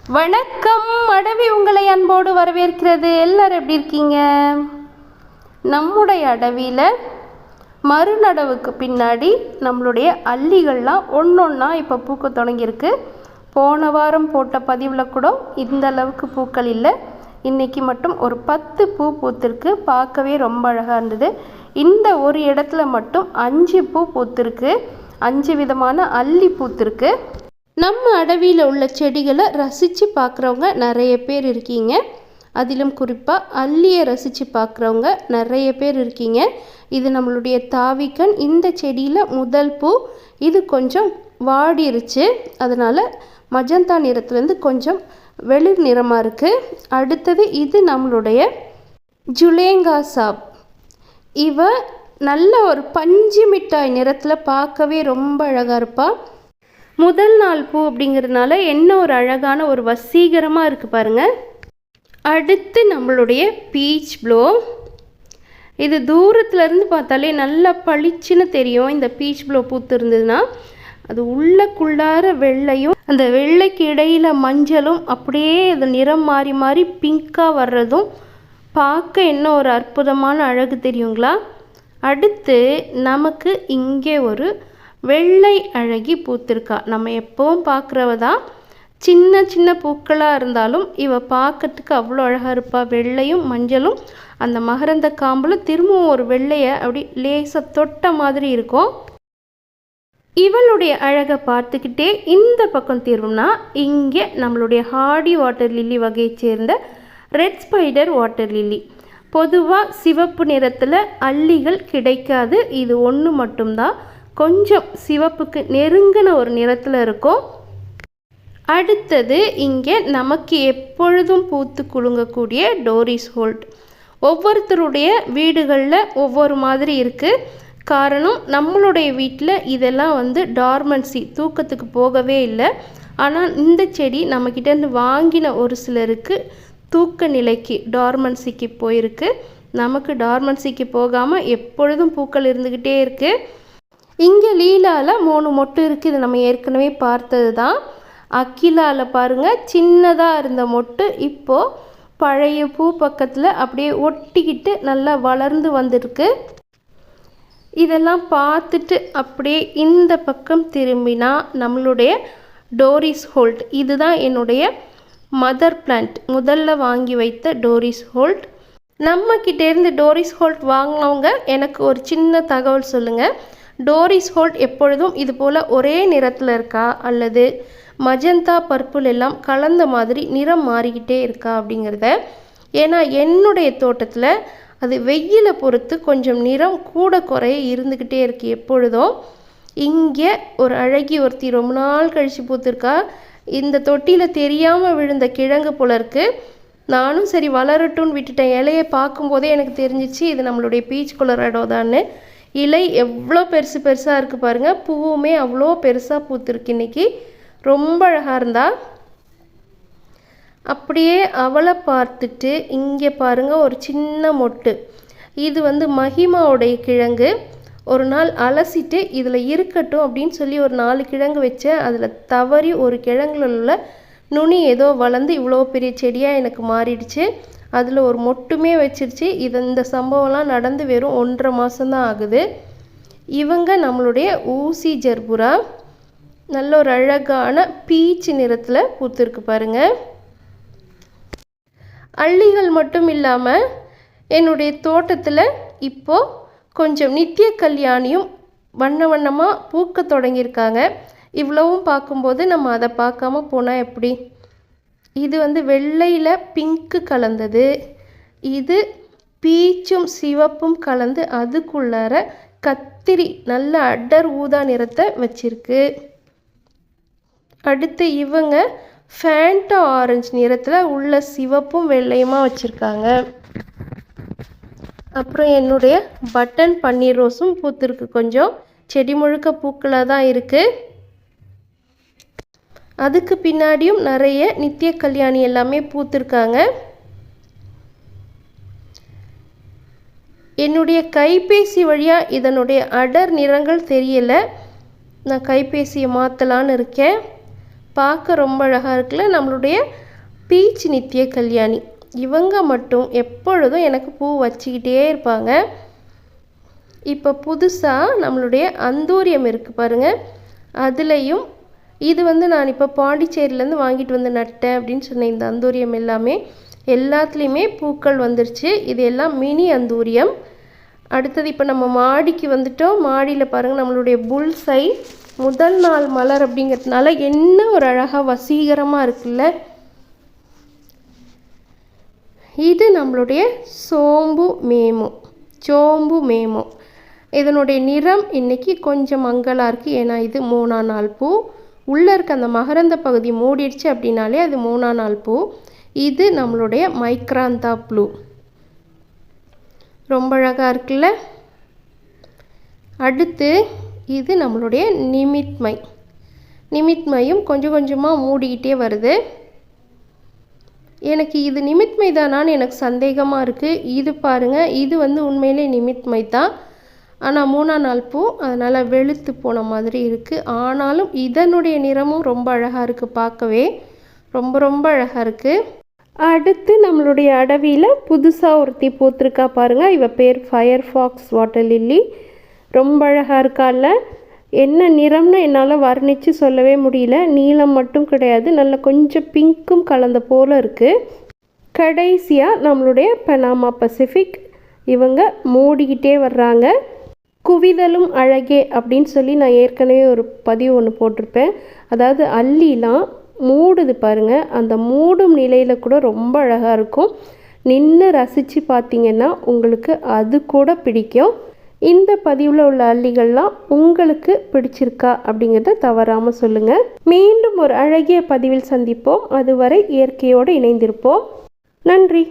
வணக்கம். அடவி உங்களை அன்போடு வரவேற்கிறது. எல்லாரும் எப்படி இருக்கீங்க? நம்முடைய அடவியில் மறுநடவுக்கு பின்னாடி நம்மளுடைய அல்லிகள்லாம் ஒன்றொன்னா இப்போ பூக்க தொடங்கியிருக்கு. போன வாரம் போட்ட பதிவில் கூட இந்த அளவுக்கு பூக்கள் இல்லை. இன்றைக்கி மட்டும் ஒரு 10 பூ பூத்திருக்கு. பார்க்கவே ரொம்ப அழகாக இருந்தது. இந்த ஒரு இடத்துல மட்டும் 5 பூ பூத்திருக்கு. 5 விதமான அல்லி பூத்திருக்கு. நம்ம அடவியில் உள்ள செடிகளை ரசித்து பார்க்குறவங்க நிறைய பேர் இருக்கீங்க. அதிலும் குறிப்பாக அல்லியை ரசித்து பார்க்குறவங்க நிறைய பேர் இருக்கீங்க. இது நம்மளுடைய தாவிக்கன். இந்த செடியில் முதல் பூ இது கொஞ்சம் வாடிருச்சு, அதனால் மஜந்தா நிறத்துலேருந்து கொஞ்சம் வெளிர் நிறமாக இருக்குது. அடுத்தது இது நம்மளுடைய ஜுலேங்கா சாப். இவ நல்ல ஒரு பஞ்சு மிட்டாய் நிறத்தில் பார்க்கவே ரொம்ப அழகாக இருப்பாள். முதல் நாள் பூ அப்படிங்கிறதுனால என்ன ஒரு அழகான ஒரு வசீகரமாக இருக்குது பாருங்கள். அடுத்து நம்மளுடைய பீச் ப்ளோ. இது தூரத்துலேருந்து பார்த்தாலே நல்லா பளிச்சுன்னு தெரியும். இந்த பீச் ப்ளோ பூத்து இருந்ததுன்னா அது உள்ளக்குள்ளார வெள்ளையும் அந்த வெள்ளைக்கு இடையில் மஞ்சளும் அப்படியே அது நிறம் மாறி மாறி பிங்காக வர்றதும் பார்க்க என்ன ஒரு அற்புதமான அழகு தெரியுங்களா. அடுத்து நமக்கு இங்கே ஒரு வெள்ளை அழகி பூத்திருக்கா. நம்ம எப்பவும் பார்க்குறவ தான். சின்ன சின்ன பூக்களாக இருந்தாலும் இவ பார்க்கறதுக்கு அவ்வளோ அழகாக இருப்பா. வெள்ளையும் மஞ்சளும் அந்த மகரந்த காம்பில் திரும்பவும் ஒரு வெள்ளையை அப்படி லேசாக தொட்ட மாதிரி இருக்கும். இவளுடைய அழகை பார்த்துக்கிட்டே இந்த பக்கம் தீர்வுனா இங்கே நம்மளுடைய ஹார்டி வாட்டர் லில்லி வகையை சேர்ந்த ரெட் ஸ்பைடர் வாட்டர் லில்லி. பொதுவாக சிவப்பு நிறத்தில் அல்லிகள் கிடைக்காது. இது ஒன்று மட்டும்தான் கொஞ்சம் சிவப்புக்கு நெருங்கின ஒரு நிறத்தில் இருக்கும். அடுத்தது இங்கே நமக்கு எப்பொழுதும் பூத்து குலுங்கக்கூடிய டோரிஸ் ஹோல்ட். ஒவ்வொருத்தருடைய வீடுகளில் ஒவ்வொரு மாதிரி இருக்குது. காரணம் நம்மளுடைய வீட்டில் இதெல்லாம் டார்மன்சி தூக்கத்துக்கு போகவே இல்லை. ஆனால் இந்த செடி நம்மக்கிட்டேருந்து வாங்கின ஒரு சிலருக்கு தூக்க நிலைக்கு டார்மன்சிக்கு போயிருக்கு. நமக்கு டார்மன்சிக்கு போகாமல் எப்பொழுதும் பூக்கள் இருந்துக்கிட்டே இருக்குது. இங்கே லீலாவில் 3 மொட்டு இருக்குது. இது நம்ம ஏற்கனவே பார்த்தது தான். அக்கிலாவில் பாருங்கள், சின்னதாக இருந்த மொட்டு இப்போது பழைய பூ பக்கத்தில் அப்படியே ஒட்டிக்கிட்டு நல்லா வளர்ந்து வந்திருக்கு. இதெல்லாம் பார்த்துட்டு அப்படியே இந்த பக்கம் திரும்பினா நம்மளுடைய டோரிஸ் ஹோல்ட். இதுதான் என்னுடைய மதர் பிளான்ட், முதல்ல வாங்கி வைத்த டோரிஸ் ஹோல்ட். நம்மக்கிட்டேருந்து டோரிஸ் ஹோல்ட் வாங்கினவங்க எனக்கு ஒரு சின்ன தகவல் சொல்லுங்கள். டோரிஸ் ஹோல்ட் எப்பொழுதும் இது போல் ஒரே நிறத்தில் இருக்கா அல்லது மஜந்தா பர்பிள் எல்லாம் கலந்த மாதிரி நிறம் மாறிக்கிட்டே இருக்கா அப்படிங்கிறத. ஏன்னா என்னுடைய தோட்டத்தில் அது வெயிலை பொறுத்து கொஞ்சம் நிறம் கூட குறைய இருந்துக்கிட்டே இருக்குது எப்பொழுதும். இங்கே ஒரு அழகி ஒருத்தி ரொம்ப நாள் கழித்து பூத்துருக்கா. இந்த தொட்டியில் தெரியாமல் விழுந்த கிழங்கு போல இருக்குது. நானும் சரி வளரட்டும்னு விட்டுட்டேன். இலையை பார்க்கும்போதே எனக்கு தெரிஞ்சிச்சு இது நம்மளுடைய பீச் கொலராடோ தான்னு. இலை எவ்வளோ பெருசு பெருசாக இருக்குது பாருங்கள். பூவுமே அவ்வளோ பெருசாக பூத்துருக்கு. இன்றைக்கி ரொம்ப அழகாக இருந்தா. அப்படியே அவளை பார்த்துட்டு இங்கே பாருங்கள் ஒரு சின்ன மொட்டு. இது மகிமாவுடைய கிழங்கு. ஒரு நாள் அலசிட்டு இதில் இருக்கட்டும் அப்படின்னு சொல்லி ஒரு 4 கிழங்கு வச்சேன். அதில் தவறி ஒரு கிழங்குல உள்ள நுனி ஏதோ வளர்ந்து இவ்வளோ பெரிய செடியாக எனக்கு மாறிடுச்சு. அதில் ஒரு மொட்டுமே வச்சிருச்சு. இந்த சம்பவம்லாம் நடந்து வெறும் 1.5 மாதம்தான் ஆகுது. இவங்க நம்மளுடைய ஊசி ஜர்புரா. நல்ல ஒரு அழகான பீச்சு நிறத்தில் பூத்திருக்கு பாருங்கள். அல்லிகள் மட்டும் இல்லாமல் என்னுடைய தோட்டத்தில் இப்போது கொஞ்சம் நித்திய கல்யாணியும் வண்ண வண்ணமாக பூக்க தொடங்கியிருக்காங்க. இவ்வளவும் பார்க்கும்போது நம்ம அதை பார்க்காம போனால் எப்படி? இது வெள்ளையில் பிங்க்கு கலந்தது. இது பீச்சும் சிவப்பும் கலந்து அதுக்குள்ளார கத்திரி நல்ல அடர் ஊதா நிறத்தை வச்சிருக்கு. அடுத்து இவங்க ஃபேண்டா ஆரஞ்சு நிறத்தில் உள்ள சிவப்பும் வெள்ளையுமா வச்சுருக்காங்க. அப்புறம் என்னுடைய பட்டன் பன்னீர் ரோஸும் பூத்திருக்கு. கொஞ்சம் செடி முழுக்க பூக்களாக தான் இருக்குது. அதுக்கு பின்னாடியும் நிறைய நித்திய கல்யாணி எல்லாமே பூத்திருக்காங்க. என்னுடைய கைபேசி வழியாக இதனுடைய அடர் நிறங்கள் தெரியலை. நான் கைபேசியை மாற்றலான்னு இருக்கேன். பார்க்க ரொம்ப அழகாக இருக்குல்ல. நம்மளுடைய பீச் நித்திய கல்யாணி இவங்க மட்டும் எப்பொழுதும் எனக்கு பூ வச்சுக்கிட்டே இருப்பாங்க. இப்போ புதுசாக நம்மளுடைய அந்தூரியம் இருக்குது பாருங்கள். அதுலேயும் இது நான் இப்போ பாண்டிச்சேரியிலேருந்து வாங்கிட்டு வந்து நட்டேன் அப்படின்னு சொன்னேன். இந்த அந்தூரியம் எல்லாத்துலேயுமே பூக்கள் வந்துருச்சு. இது எல்லாம் மினி அந்தூரியம். அடுத்தது இப்போ நம்ம மாடிக்கு வந்துட்டோம். மாடியில் பாருங்கள் நம்மளுடைய புல்சை முதல் நாள் மலர் அப்படிங்கிறதுனால என்ன ஒரு அழகாக வசீகரமாக இருக்குல்ல. இது நம்மளுடைய சோம்பு மேமோ. இதனுடைய நிறம் இன்றைக்கி கொஞ்சம் மங்கலாக இருக்குது. ஏன்னா இது 3ஆம் நாள் பூ. உள்ளே இருக்க அந்த மகரந்த பகுதி மூடிடுச்சு அப்படின்னாலே அது 3ஆம் நாள் பூ. இது நம்மளுடைய மைக்ராந்தா ப்ளூ, ரொம்ப அழகாக இருக்குல்ல. அடுத்து இது நம்மளுடைய நிமித்மையும் கொஞ்சம் கொஞ்சமாக மூடிக்கிட்டே வருது. எனக்கு இது நிமித்மை தானான்னு எனக்கு சந்தேகமாக இருக்குது. இது பாருங்கள், இது உண்மையிலே நிமித்மை தான். ஆனால் 3ஆம் நாள் பூ, அதனால் வெளுத்து போன மாதிரி இருக்குது. ஆனாலும் இதனுடைய நிறமும் ரொம்ப அழகாக இருக்குது. பார்க்கவே ரொம்ப ரொம்ப அழகாக இருக்குது. அடுத்து நம்மளுடைய அடவியில் புதுசாக ஒருத்தி பூத்திருக்கா பாருங்கள். இவ பேர் ஃபயர்ஃபாக்ஸ் வாட்டர் லில்லி. ரொம்ப அழகாக இருக்கால. என்ன நிறம்னு என்னால் வர்ணித்து சொல்லவே முடியல. நீலம் மட்டும் கிடையாது, நல்ல கொஞ்சம் பிங்க்கும் கலந்த போல் இருக்குது. கடைசியாக நம்மளுடைய பனாமா பசிபிக். இவங்க மூடிக்கிட்டே வர்றாங்க. குவிதலும் அழகே அப்படின்னு சொல்லி நான் ஏற்கனவே ஒரு பதிவு ஒன்று போட்டிருப்பேன். அதாவது அல்லிலாம் மூடுது பாருங்கள். அந்த மூடும் நிலையில் கூட ரொம்ப அழகாக இருக்கும். நின்று ரசித்து பார்த்தீங்கன்னா உங்களுக்கு அது கூட பிடிக்கும். இந்த பதிவில் உள்ள அல்லிகள்லாம் உங்களுக்கு பிடிச்சிருக்கா அப்படிங்கிறத தவறாமல் சொல்லுங்கள். மீண்டும் ஒரு அழகிய பதிவில் சந்திப்போம். அதுவரை இயற்கையோடு இணைந்திருப்போம். நன்றி.